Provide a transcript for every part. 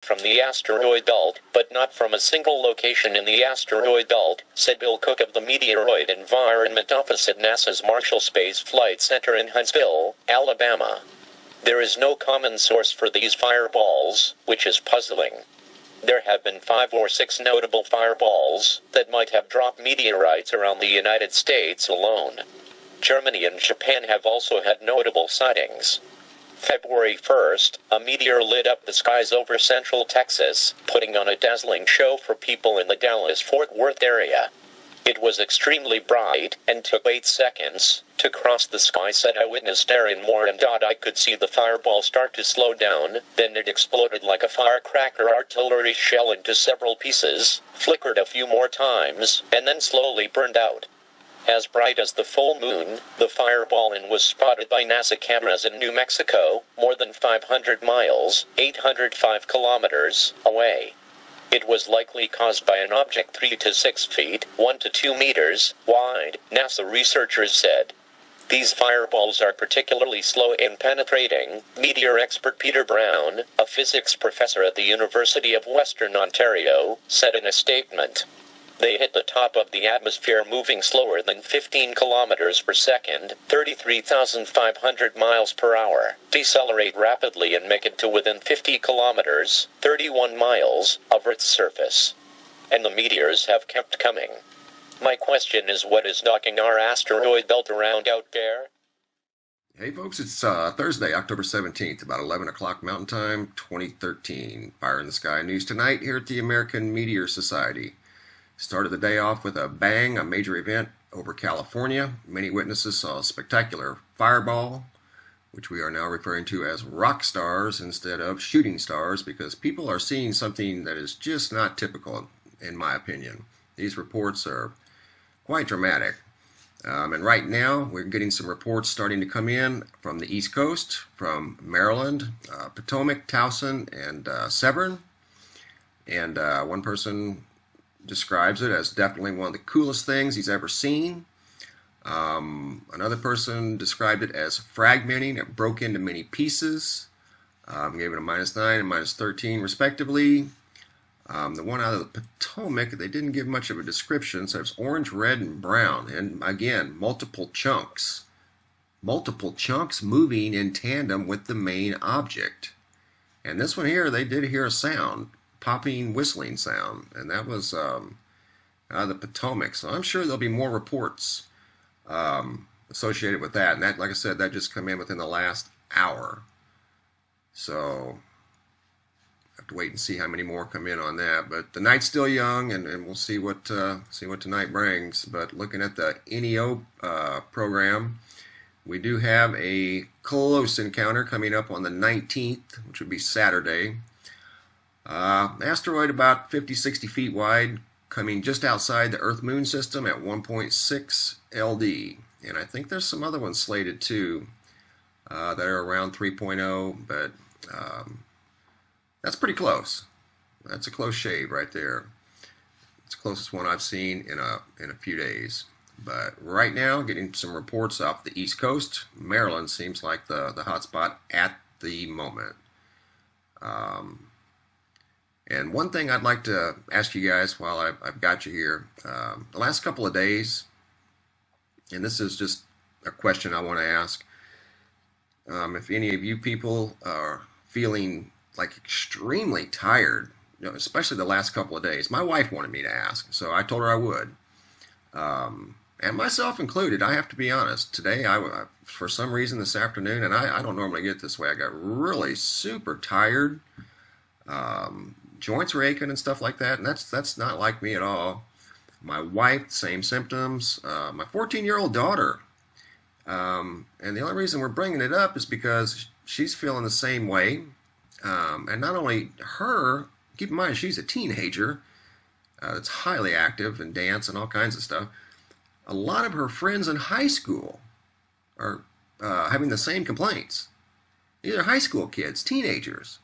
from the asteroid belt, but not from a single location in the asteroid belt, said Bill Cook of the Meteoroid Environment Office at NASA's Marshall Space Flight Center in Huntsville, Alabama. There is no common source for these fireballs, which is puzzling. There have been 5 or 6 notable fireballs that might have dropped meteorites around the United States alone. Germany and Japan have also had notable sightings. February 1st, a meteor lit up the skies over central Texas, putting on a dazzling show for people in the Dallas-Fort Worth area. It was extremely bright, and took 8 seconds to cross the sky, said eyewitness Darren Moore, and I could see the fireball start to slow down, then it exploded like a firecracker artillery shell into several pieces, flickered a few more times, and then slowly burned out. As bright as the full moon, the fireball was spotted by NASA cameras in New Mexico, more than 500 miles, 805 kilometers, away. It was likely caused by an object 3 to 6 feet, 1 to 2 meters, wide, NASA researchers said. These fireballs are particularly slow in penetrating, meteor expert Peter Brown, a physics professor at the University of Western Ontario, said in a statement. They hit the top of the atmosphere moving slower than 15 kilometers per second, 33,500 miles per hour, decelerate rapidly and make it to within 50 kilometers, 31 miles, of Earth's surface. And the meteors have kept coming. My question is, what is knocking our asteroid belt around out there? Hey folks, it's Thursday, October 17th, about 11 o'clock Mountain Time, 2013. Fire in the Sky news tonight here at the American Meteor Society. Started the day off with a bang, a major event over California. Many witnesses saw a spectacular fireball, which we are now referring to as rock stars instead of shooting stars, because people are seeing something that is just not typical, in my opinion. These reports are quite dramatic. And right now, we're getting some reports starting to come in from the East Coast, from Maryland, Potomac, Towson, and Severn. And one person describes it as definitely one of the coolest things he's ever seen. Another person described it as fragmenting. It broke into many pieces. Gave it a -9 and -13 respectively. The one out of the Potomac, they didn't give much of a description, so it's orange, red, and brown. And again, multiple chunks. Multiple chunks moving in tandem with the main object. And this one here, they did hear a sound. Popping, whistling sound, and that was out of the Potomac. So I'm sure there'll be more reports associated with that. And that, like I said, that just came in within the last hour. So I have to wait and see how many more come in on that. But the night's still young, and we'll see what tonight brings. But looking at the NEO program, we do have a close encounter coming up on the 19th, which would be Saturday. Asteroid about 50-60 feet wide, coming just outside the Earth-Moon system at 1.6 LD. And I think there's some other ones slated too that are around 3.0, but that's pretty close. That's a close shave right there. It's the closest one I've seen in a few days. But right now, getting some reports off the East Coast. Maryland seems like the hot spot at the moment. And one thing I'd like to ask you guys while I've got you here, the last couple of days, and this is just a question I want to ask, if any of you people are feeling like extremely tired, especially the last couple of days. My wife wanted me to ask, so I told her I would. And myself included, I have to be honest. Today, I for some reason this afternoon, and I don't normally get this way, I got really super tired. Joints were aching and stuff like that, and that's not like me at all. My wife, same symptoms. My 14-year-old daughter, and the only reason we're bringing it up is because she's feeling the same way. And not only her, keep in mind she's a teenager that's highly active in dance and all kinds of stuff. A lot of her friends in high school are having the same complaints. These are high school kids, teenagers.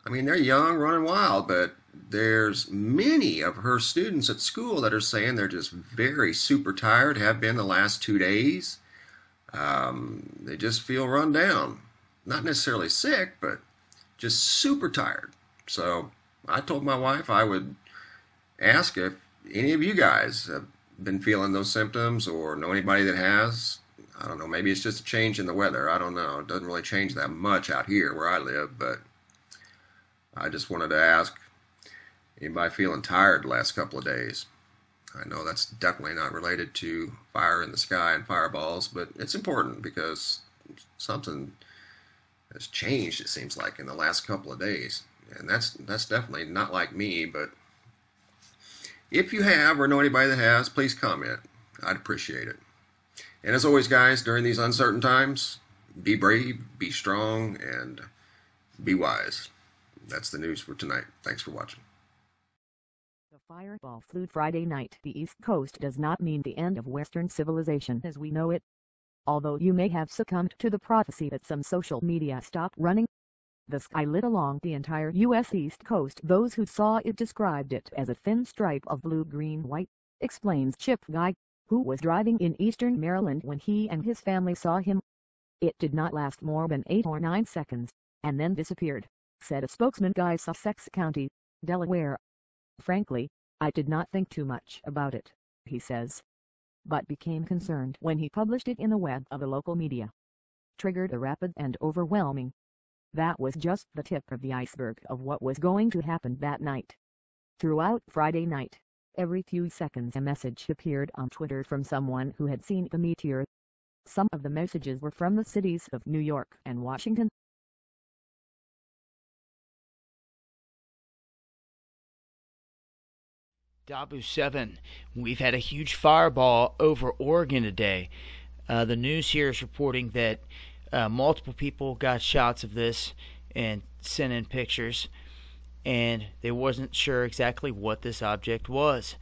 I mean, they're young, running wild, but there's many of her students at school that are saying they're just very super tired, have been the last 2 days. They just feel run down. Not necessarily sick, but just super tired. So I told my wife I would ask if any of you guys have been feeling those symptoms or know anybody that has. I don't know, maybe it's just a change in the weather. I don't know. It doesn't really change that much out here where I live, but I just wanted to ask anybody feeling tired the last couple of days. I know that's definitely not related to fire in the sky and fireballs, but it's important because something has changed, it seems like, in the last couple of days. And that's definitely not like me, but if you have or know anybody that has, please comment. I'd appreciate it. And as always, guys, during these uncertain times, be brave, be strong, and be wise. That's the news for tonight. Thanks for watching. The fireball flew Friday night. The East Coast does not mean the end of Western civilization as we know it. Although you may have succumbed to the prophecy that some social media stopped running, the sky lit along the entire U.S. East Coast. Those who saw it described it as a thin stripe of blue-green-white, explains Chip Guy, who was driving in eastern Maryland when he and his family saw him. It did not last more than 8 or 9 seconds, and then disappeared, said a spokesman. Guy, Sussex County, Delaware. Frankly, I did not think too much about it, he says, but became concerned when he published it in the web of the local media. Triggered a rapid and overwhelming. That was just the tip of the iceberg of what was going to happen that night. Throughout Friday night, every few seconds a message appeared on Twitter from someone who had seen the meteor. Some of the messages were from the cities of New York and Washington. Dabu 7, we've had a huge fireball over Oregon today. The news here is reporting that multiple people got shots of this and sent in pictures, and they wasn't sure exactly what this object was.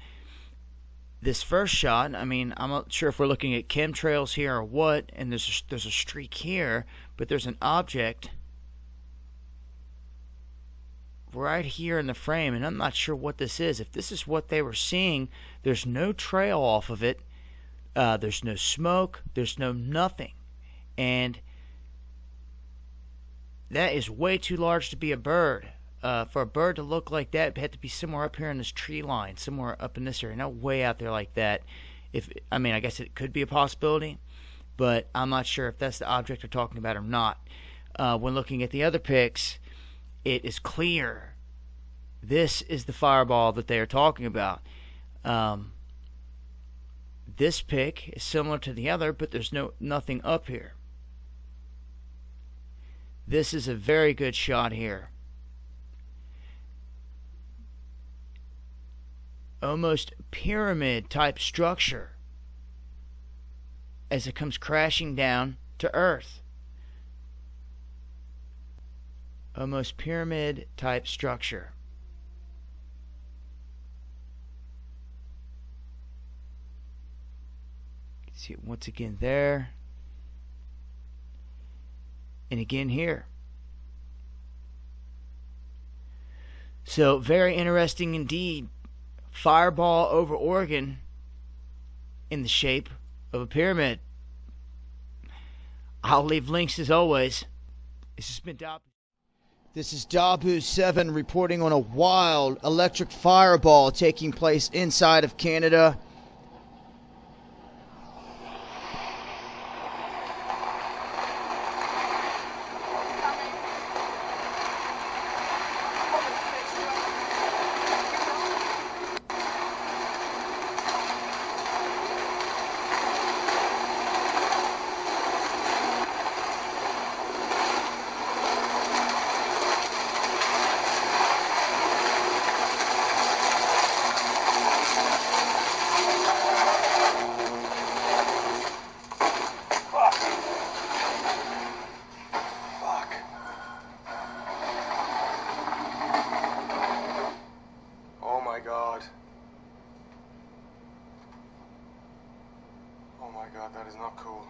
This first shot, I mean, I'm not sure if we're looking at chemtrails here or what, and there's a streak here, but there's an object right here in the frame, and I'm not sure what this is. If this is what they were seeing, there's no trail off of it. There's no smoke. There's no nothing. And that is way too large to be a bird. For a bird to look like that, it had to be somewhere up here in this tree line, somewhere up in this area, not way out there like that. I guess it could be a possibility, but I'm not sure if that's the object they're talking about or not. When looking at the other pics, it is clear this is the fireball that they are talking about. This pic is similar to the other, but there's nothing up here. This is a very good shot here. Almost pyramid type structure as it comes crashing down to Earth. Almost pyramid type structure. See it once again there. And again here. So very interesting indeed. Fireball over Oregon in the shape of a pyramid. I'll leave links as always. This has been Dabu. This is Dabu 7 reporting on a wild electric fireball taking place inside of Canada. Oh my god, that is not cool.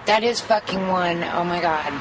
That is fucking one. Oh my god.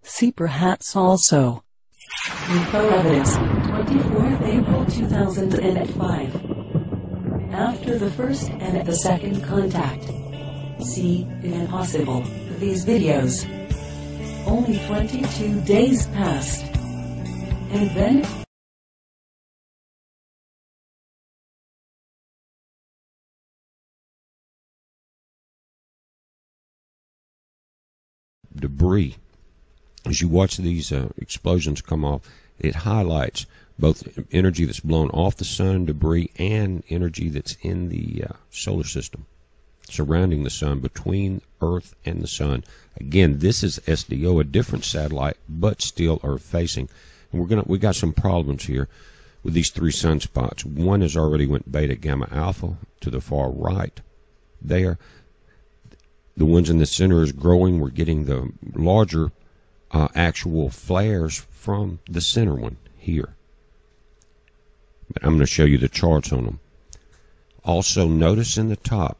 See perhaps also. Info evidence, 24th April 2005. After the first and the second contact. See, impossible, these videos. Only 22 days passed. And then... debris. As you watch these explosions come off, it highlights both energy that's blown off the sun, debris, and energy that's in the solar system surrounding the sun, between Earth and the sun. Again, this is SDO, a different satellite, but still Earth-facing. And we got some problems here with these three sunspots. One has already went beta, gamma, alpha to the far right there. The ones in the center is growing. We're getting the larger actual flares from the center one here. But I'm going to show you the charts on them. Also, notice in the top,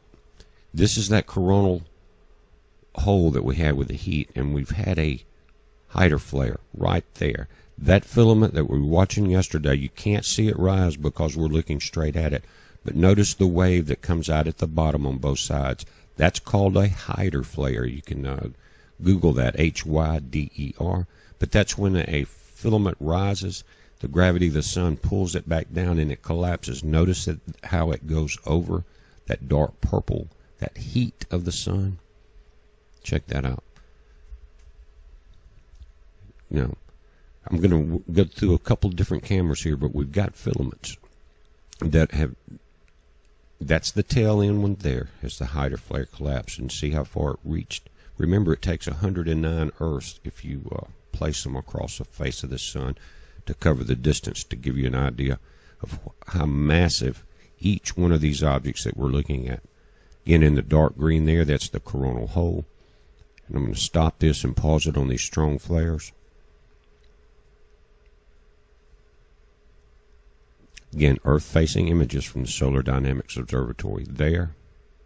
this is that coronal hole that we had with the heat, and we've had a Hyder flare right there. That filament that we were watching yesterday, you can't see it rise because we're looking straight at it. But notice the wave that comes out at the bottom on both sides. That's called a Hyder flare. You can Google that, Hyder. But that's when a filament rises, the gravity of the sun pulls it back down and it collapses. Notice how it goes over that dark purple, that heat of the sun. Check that out. Now, I'm going to go through a couple different cameras here, but we've got filaments that have... That's the tail end one there as the Hyder flare collapsed, and see how far it reached. Remember, it takes 109 Earths if you place them across the face of the sun to cover the distance, to give you an idea of how massive each one of these objects that we're looking at. Again, in the dark green there, that's the coronal hole. And I'm going to stop this and pause it on these strong flares. Again, Earth-facing images from the Solar Dynamics Observatory there.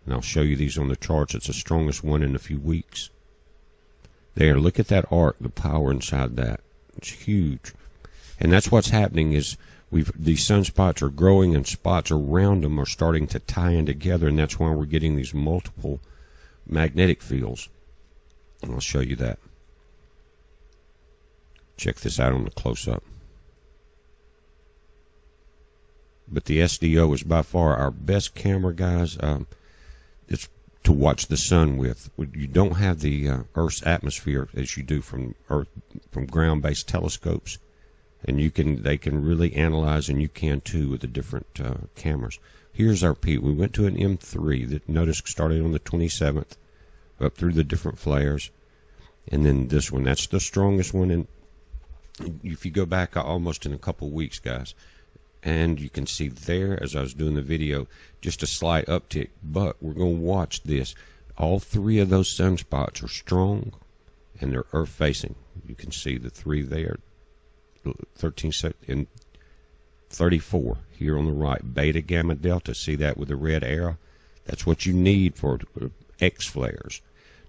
And I'll show you these on the charts. It's the strongest one in a few weeks. There, look at that arc, the power inside that. It's huge. And that's what's happening is these sunspots are growing and spots around them are starting to tie in together, and that's why we're getting these multiple magnetic fields. And I'll show you that. Check this out on the close-up. But the SDO is by far our best camera, guys. It's to watch the sun with. You don't have the Earth's atmosphere as you do from ground-based telescopes. and they can really analyze, and you can too with the different cameras. Here's our peak. We went to an M3 that, notice, started on the 27th, up through the different flares, and then this one. That's the strongest one. And if you go back almost in a couple weeks, guys, and you can see there, as I was doing the video, just a slight uptick. But we're going to watch this. All three of those sunspots are strong, and they're Earth facing. You can see the three there, 13 and 34 here on the right. Beta, gamma, delta. See that with the red arrow? That's what you need for X flares.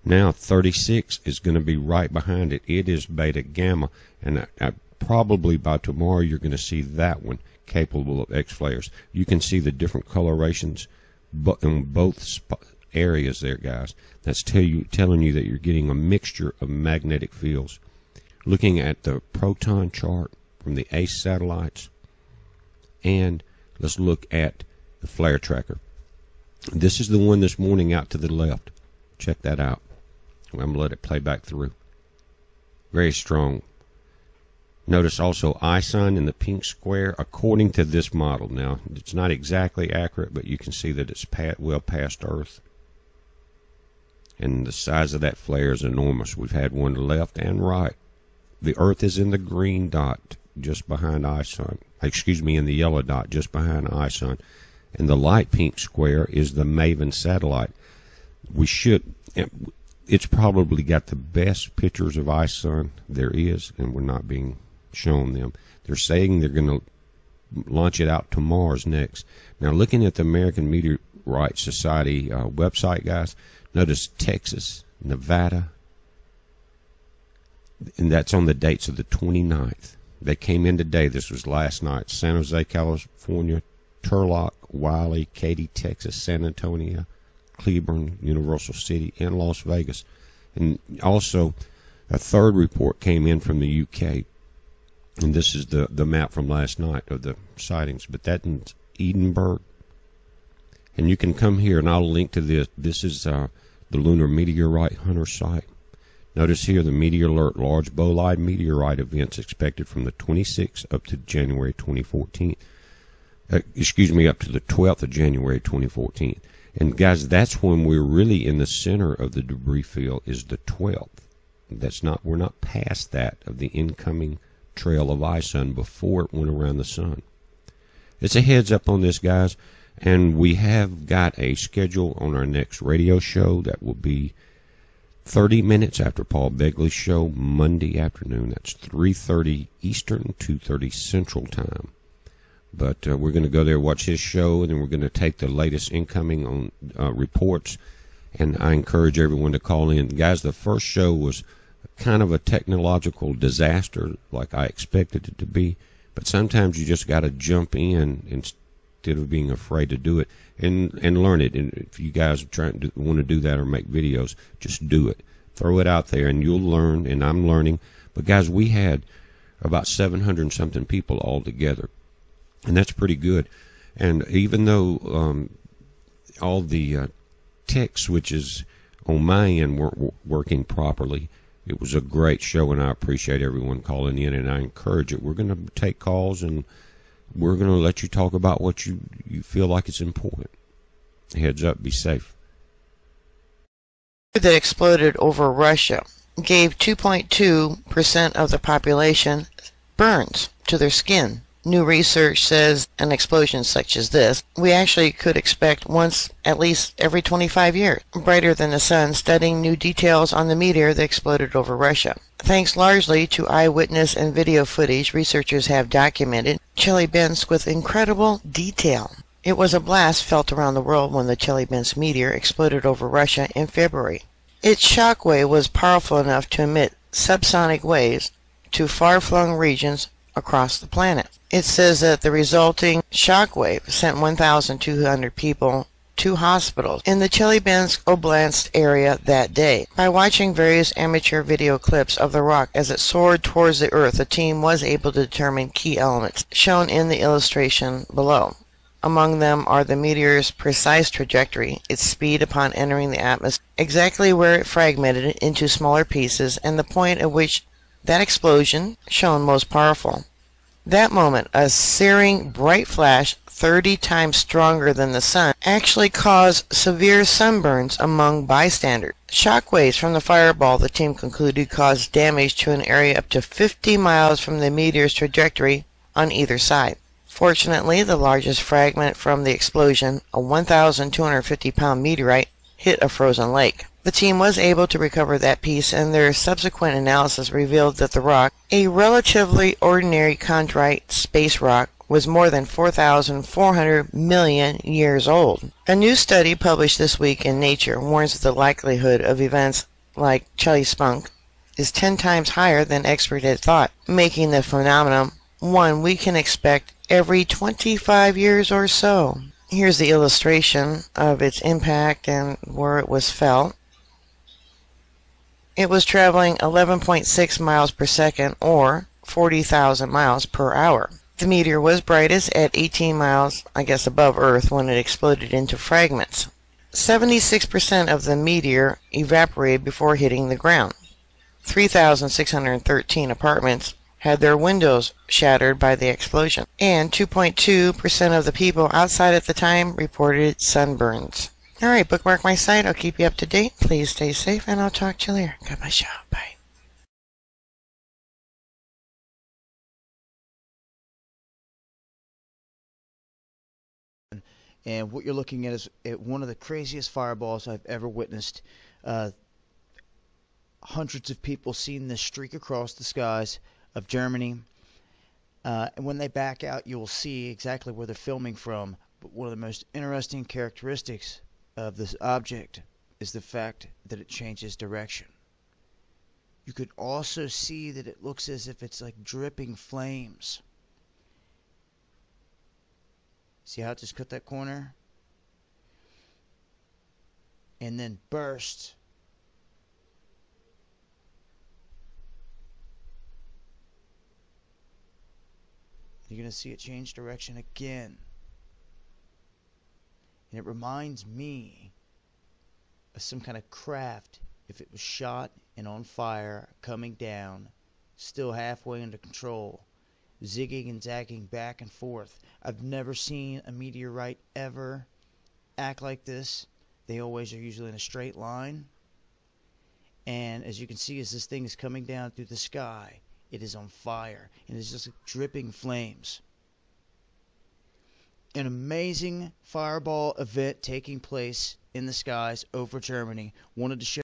Now 36 is going to be right behind it. It is beta, gamma, and probably by tomorrow you're going to see that one capable of X flares. You can see the different colorations in both areas there, guys. That's telling you that you're getting a mixture of magnetic fields. Looking at the proton chart from the ACE satellites, and let's look at the flare tracker. This is the one this morning out to the left. Check that out. I'm going to let it play back through. Very strong. Notice also ISON in the pink square, according to this model. Now, it's not exactly accurate, but you can see that it's well past Earth. And the size of that flare is enormous. We've had one left and right. The Earth is in the green dot just behind ISON. Excuse me, in the yellow dot just behind ISON. And the light pink square is the MAVEN satellite. It's probably got the best pictures of ISON there is, and we're not being shown them. They're saying they're going to launch it out to Mars next. Now, looking at the American Meteorite Society website, guys, notice Texas, Nevada, and that's on the dates of the 29th. They came in today. This was last night. San Jose, California, Turlock, Wiley, Katy, Texas, San Antonio, Cleburne, Universal City, and Las Vegas. And also, a third report came in from the UK. And this is the map from last night of the sightings. But that's Edinburgh. And you can come here, and I'll link to this. This is the Lunar Meteorite Hunter site. Notice here the Meteor Alert Large Bolide Meteorite events expected from the 26th up to January 2014. Excuse me, up to the 12th of January 2014. And guys, that's when we're really in the center of the debris field, is the 12th. We're not past that of the incoming trail of ISON before it went around the sun. It's a heads up on this, guys, and we have got a schedule on our next radio show that will be 30 minutes after Paul Begley's show, Monday afternoon. That's 3:30 Eastern, 2:30 Central Time. But we're going to go there, watch his show, and then we're going to take the latest incoming on reports. And I encourage everyone to call in. Guys, the first show was kind of a technological disaster like I expected it to be. But sometimes you just got to jump in instead of being afraid to do it and learn it. And if you guys want to do that or make videos, just do it. Throw it out there and you'll learn, and I'm learning. But guys, we had about 700 and something people all together. And that's pretty good. And even though all the tech switches on my end weren't working properly, it was a great show, and I appreciate everyone calling in, and I encourage it. We're going to take calls, and we're going to let you talk about what you feel like is important. Heads up, be safe. That exploded over Russia gave 2.2% of the population burns to their skin. New research says an explosion such as this, we actually could expect once at least every 25 years. Brighter than the sun, studying new details on the meteor that exploded over Russia. Thanks largely to eyewitness and video footage, researchers have documented Chelyabinsk with incredible detail. It was a blast felt around the world when the Chelyabinsk meteor exploded over Russia in February. Its shockwave was powerful enough to emit subsonic waves to far-flung regions across the planet. It says that the resulting shockwave sent 1,200 people to hospitals in the Chelyabinsk Oblast area that day. By watching various amateur video clips of the rock as it soared towards the Earth, the team was able to determine key elements shown in the illustration below. Among them are the meteor's precise trajectory, its speed upon entering the atmosphere, exactly where it fragmented it into smaller pieces, and the point at which that explosion shone most powerful. That moment, a searing bright flash 30 times stronger than the sun actually caused severe sunburns among bystanders. Shockwaves from the fireball, the team concluded, caused damage to an area up to 50 miles from the meteor's trajectory on either side. Fortunately, the largest fragment from the explosion, a 1,250-pound meteorite, hit a frozen lake. The team was able to recover that piece, and their subsequent analysis revealed that the rock, a relatively ordinary chondrite space rock, was more than 4,400 million years old. A new study published this week in Nature warns that the likelihood of events like Chili Spunk is 10 times higher than experts had thought, making the phenomenon one we can expect every 25 years or so. Here's the illustration of its impact and where it was felt. It was traveling 11.6 miles per second, or 40,000 miles per hour. The meteor was brightest at 18 miles, I guess, above Earth when it exploded into fragments. 76% of the meteor evaporated before hitting the ground. 3,613 apartments had their windows shattered by the explosion, and 2.2% of the people outside at the time reported sunburns. Alright, bookmark my site. I'll keep you up to date. Please stay safe, and I'll talk to you later. Goodbye, show. Bye. And what you're looking at is one of the craziest fireballs I've ever witnessed. Hundreds of people seen this streak across the skies of Germany. And when they back out, you will see exactly where they're filming from. But one of the most interesting characteristics of this object is the fact that it changes direction. You could also see that it looks as if it's like dripping flames. See how it just cut that corner? And then burst. You're going to see it change direction again. And it reminds me of some kind of craft if it was shot and on fire, coming down, still halfway under control, zigging and zagging back and forth. I've never seen a meteorite ever act like this. They always are usually in a straight line. And as you can see, as this thing is coming down through the sky, it is on fire, and it's just dripping flames. An amazing fireball event taking place in the skies over Germany. Wanted to share